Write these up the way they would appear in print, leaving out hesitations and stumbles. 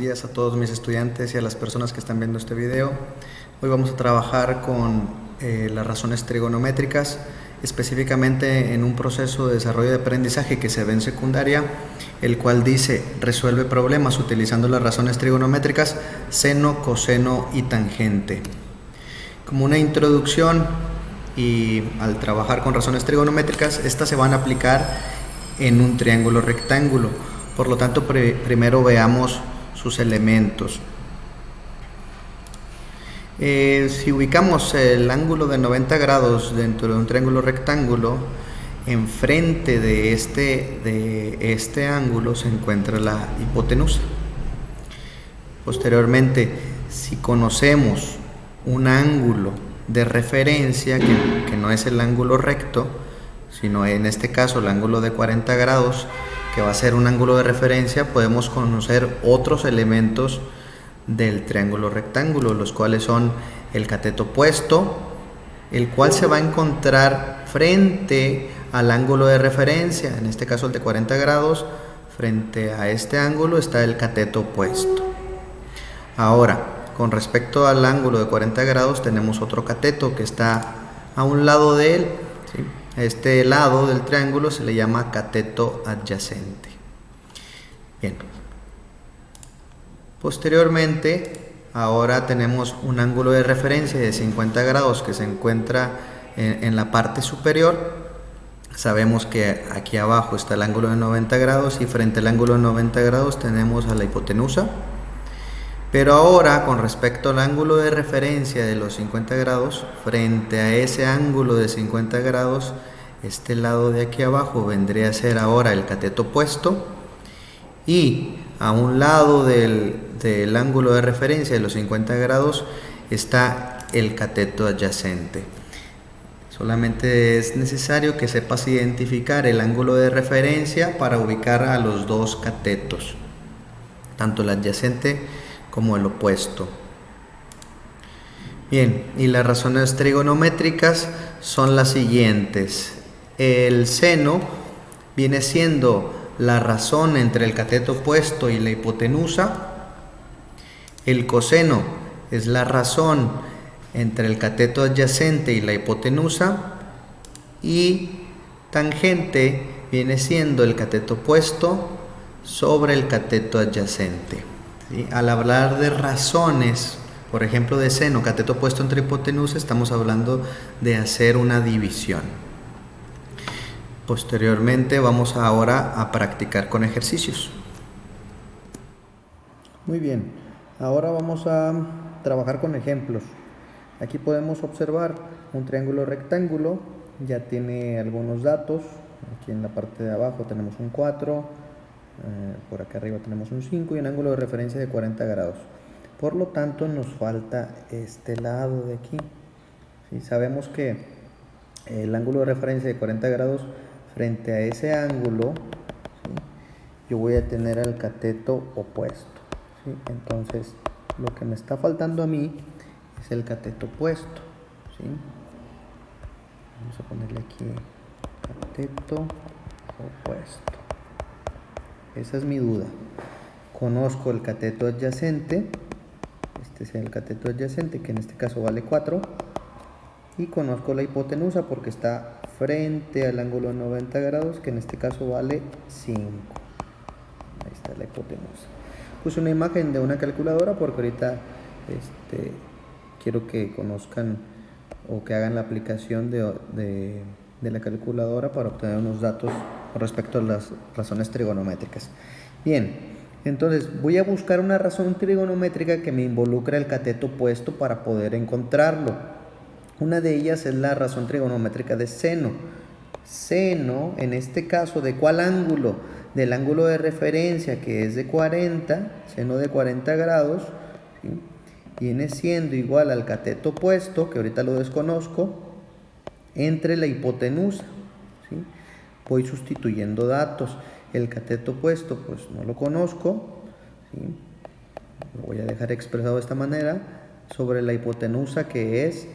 días a todos mis estudiantes y a las personas que están viendo este video. Hoy vamos a trabajar con las razones trigonométricas, específicamente en un proceso de desarrollo de aprendizaje que se ve en secundaria, el cual dice: resuelve problemas utilizando las razones trigonométricas seno, coseno y tangente. Como una introducción, y al trabajar con razones trigonométricas, estas se van a aplicar en un triángulo rectángulo. Por lo tanto, primero veamos sus elementos. Si ubicamos el ángulo de 90 grados dentro de un triángulo rectángulo, enfrente de este ángulo se encuentra la hipotenusa. Posteriormente, si conocemos un ángulo de referencia que no es el ángulo recto, sino en este caso el ángulo de 40 grados, que va a ser un ángulo de referencia, podemos conocer otros elementos del triángulo rectángulo, los cuales son el cateto opuesto, el cual se va a encontrar frente al ángulo de referencia, en este caso el de 40 grados, frente a este ángulo está el cateto opuesto. Ahora, con respecto al ángulo de 40 grados, tenemos otro cateto que está a un lado de él, ¿sí? Este lado del triángulo se le llama cateto adyacente. Bien. Posteriormente, ahora tenemos un ángulo de referencia de 50 grados que se encuentra en la parte superior. Sabemos que aquí abajo está el ángulo de 90 grados y frente al ángulo de 90 grados tenemos a la hipotenusa. Pero ahora, con respecto al ángulo de referencia de los 50 grados, frente a ese ángulo de 50 grados, este lado de aquí abajo vendría a ser ahora el cateto opuesto, y a un lado del ángulo de referencia de los 50 grados está el cateto adyacente. Solamente es necesario que sepas identificar el ángulo de referencia para ubicar a los dos catetos, tanto el adyacente como el opuesto. Bien, y las razones trigonométricas son las siguientes. El seno viene siendo la razón entre el cateto opuesto y la hipotenusa. El coseno es la razón entre el cateto adyacente y la hipotenusa. Y tangente viene siendo el cateto opuesto sobre el cateto adyacente. ¿Sí? Al hablar de razones, por ejemplo de seno, cateto opuesto entre hipotenusa, estamos hablando de hacer una división. Posteriormente vamos ahora a practicar con ejercicios. Muy bien, ahora vamos a trabajar con ejemplos. Aquí podemos observar un triángulo rectángulo, ya tiene algunos datos. Aquí en la parte de abajo tenemos un 4, por acá arriba tenemos un 5 y un ángulo de referencia de 40 grados. Por lo tanto, nos falta este lado de aquí. ¿Sí? Sabemos que el ángulo de referencia de 40 grados, frente a ese ángulo, ¿sí?, yo voy a tener al cateto opuesto. ¿Sí? Entonces, lo que me está faltando a mí es el cateto opuesto. ¿Sí? Vamos a ponerle aquí cateto opuesto. Esa es mi duda. Conozco el cateto adyacente, este es el cateto adyacente, que en este caso vale 4, y conozco la hipotenusa porque está frente al ángulo de 90 grados, que en este caso vale 5. Ahí está la hipotenusa. Puse una imagen de una calculadora porque ahorita quiero que conozcan o que hagan la aplicación de la calculadora para obtener unos datos con respecto a las razones trigonométricas. Bien, entonces voy a buscar una razón trigonométrica que me involucre el cateto opuesto para poder encontrarlo. Una de ellas es la razón trigonométrica de seno. Seno, en este caso, ¿de cuál ángulo? Del ángulo de referencia, que es de 40, seno de 40 grados, ¿sí?, viene siendo igual al cateto opuesto, que ahorita lo desconozco, entre la hipotenusa. ¿Sí? Voy sustituyendo datos. El cateto opuesto pues no lo conozco, ¿sí?, lo voy a dejar expresado de esta manera, sobre la hipotenusa, que es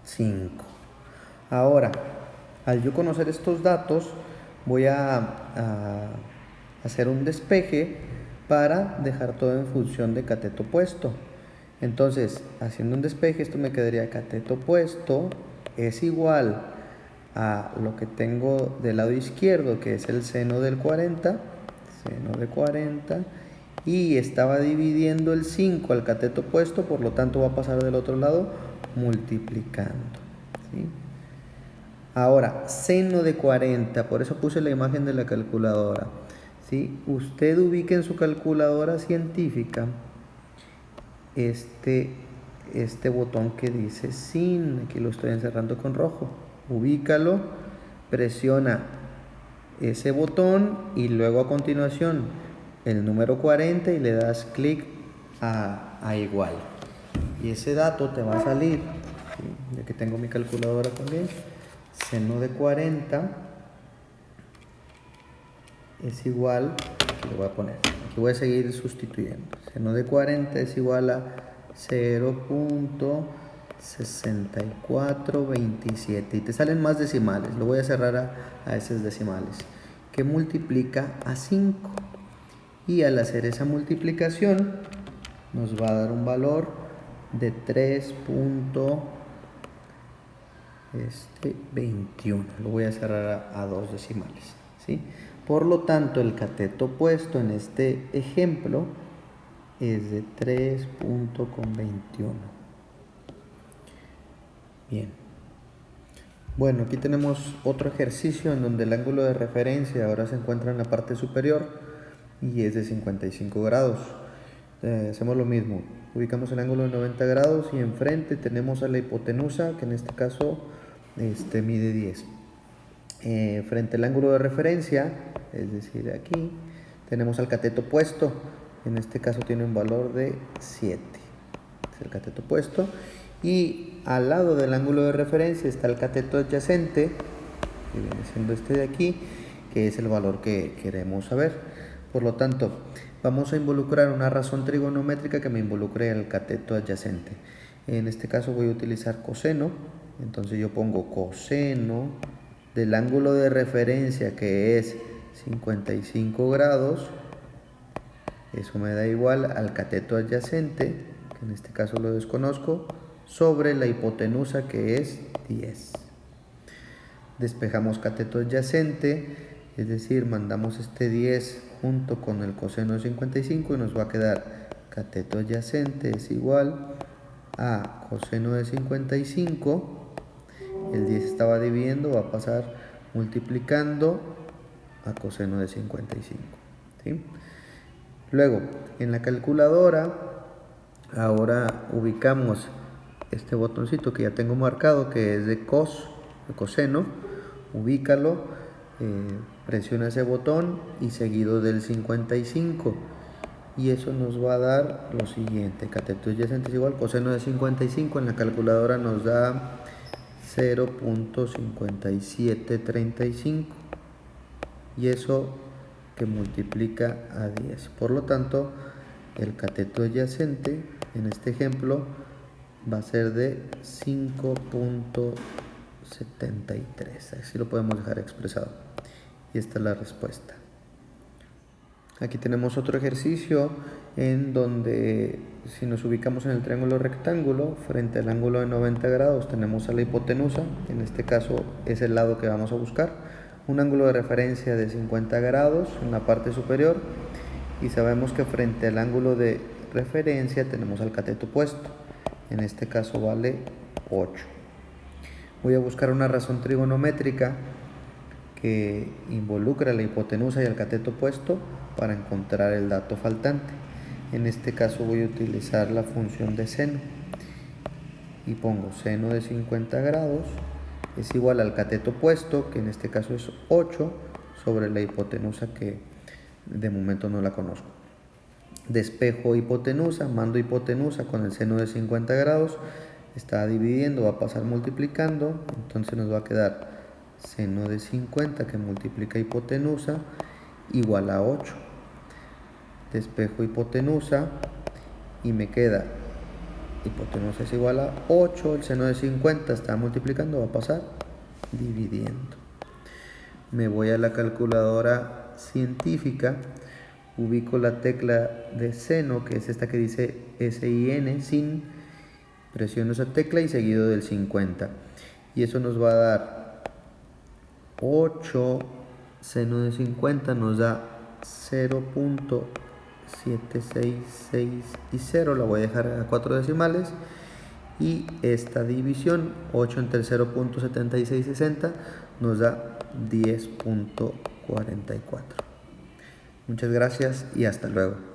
5. Ahora, al yo conocer estos datos, voy a hacer un despeje para dejar todo en función de cateto opuesto. Entonces, haciendo un despeje, esto me quedaría cateto opuesto es igual a lo que tengo del lado izquierdo, que es el seno del 40, y estaba dividiendo el 5 al cateto opuesto, por lo tanto va a pasar del otro lado multiplicando, ¿sí? Ahora, seno de 40, por eso puse la imagen de la calculadora, ¿sí? Usted ubique en su calculadora científica este botón que dice sin, aquí lo estoy encerrando con rojo, ubícalo, presiona ese botón y luego a continuación el número 40 y le das clic a igual, y ese dato te va a salir, ¿sí? Ya que tengo mi calculadora también, seno de 40 es igual, aquí le voy a poner, aquí voy a seguir sustituyendo, seno de 40 es igual a 0.6427 y te salen más decimales, lo voy a cerrar a esos decimales, que multiplica a 5, y al hacer esa multiplicación nos va a dar un valor de 3.21, lo voy a cerrar a dos decimales, ¿sí? Por lo tanto, el cateto opuesto en este ejemplo es de 3.21. Bien. Bueno, aquí tenemos otro ejercicio en donde el ángulo de referencia ahora se encuentra en la parte superior y es de 55 grados. Hacemos lo mismo, ubicamos el ángulo de 90 grados y enfrente tenemos a la hipotenusa, que en este caso mide 10. Frente al ángulo de referencia, es decir, aquí, tenemos al cateto opuesto, en este caso tiene un valor de 7, es el cateto opuesto, y al lado del ángulo de referencia está el cateto adyacente, que viene siendo este de aquí, que es el valor que queremos saber. Por lo tanto, vamos a involucrar una razón trigonométrica que me involucre el cateto adyacente. En este caso voy a utilizar coseno, entonces yo pongo coseno del ángulo de referencia, que es 55 grados, eso me da igual al cateto adyacente, que en este caso lo desconozco, sobre la hipotenusa, que es 10. Despejamos cateto adyacente, es decir, mandamos este 10 junto con el coseno de 55 y nos va a quedar cateto adyacente es igual a coseno de 55. El 10 estaba dividiendo, va a pasar multiplicando a coseno de 55, ¿sí? Luego, en la calculadora, ahora ubicamos este botoncito que ya tengo marcado, que es de coseno, ubícalo, presiona ese botón y seguido del 55. Y eso nos va a dar lo siguiente, cateto adyacente es igual, coseno de 55, en la calculadora nos da 0.5735 y eso que multiplica a 10. Por lo tanto, el cateto adyacente en este ejemplo va a ser de 5.73. Así lo podemos dejar expresado. Y esta es la respuesta. Aquí tenemos otro ejercicio en donde, si nos ubicamos en el triángulo rectángulo, frente al ángulo de 90 grados tenemos a la hipotenusa, en este caso es el lado que vamos a buscar, un ángulo de referencia de 50 grados en la parte superior, y sabemos que frente al ángulo de referencia tenemos al cateto opuesto, en este caso vale 8. Voy a buscar una razón trigonométrica que involucra la hipotenusa y el cateto opuesto para encontrar el dato faltante. En este caso voy a utilizar la función de seno y pongo seno de 50 grados es igual al cateto opuesto, que en este caso es 8, sobre la hipotenusa, que de momento no la conozco. Despejo hipotenusa, mando hipotenusa con el seno de 50 grados, está dividiendo, va a pasar multiplicando, entonces nos va a quedar seno de 50 que multiplica hipotenusa igual a 8. Despejo hipotenusa y me queda hipotenusa es igual a 8, el seno de 50 está multiplicando, va a pasar dividiendo. Me voy a la calculadora científica, ubico la tecla de seno, que es esta que dice SIN, sin, presiono esa tecla y seguido del 50. Y eso nos va a dar 8 seno de 50, nos da 0.766 y 0, la voy a dejar a 4 decimales. Y esta división, 8 entre 0.7660, nos da 10.44. Muchas gracias y hasta luego.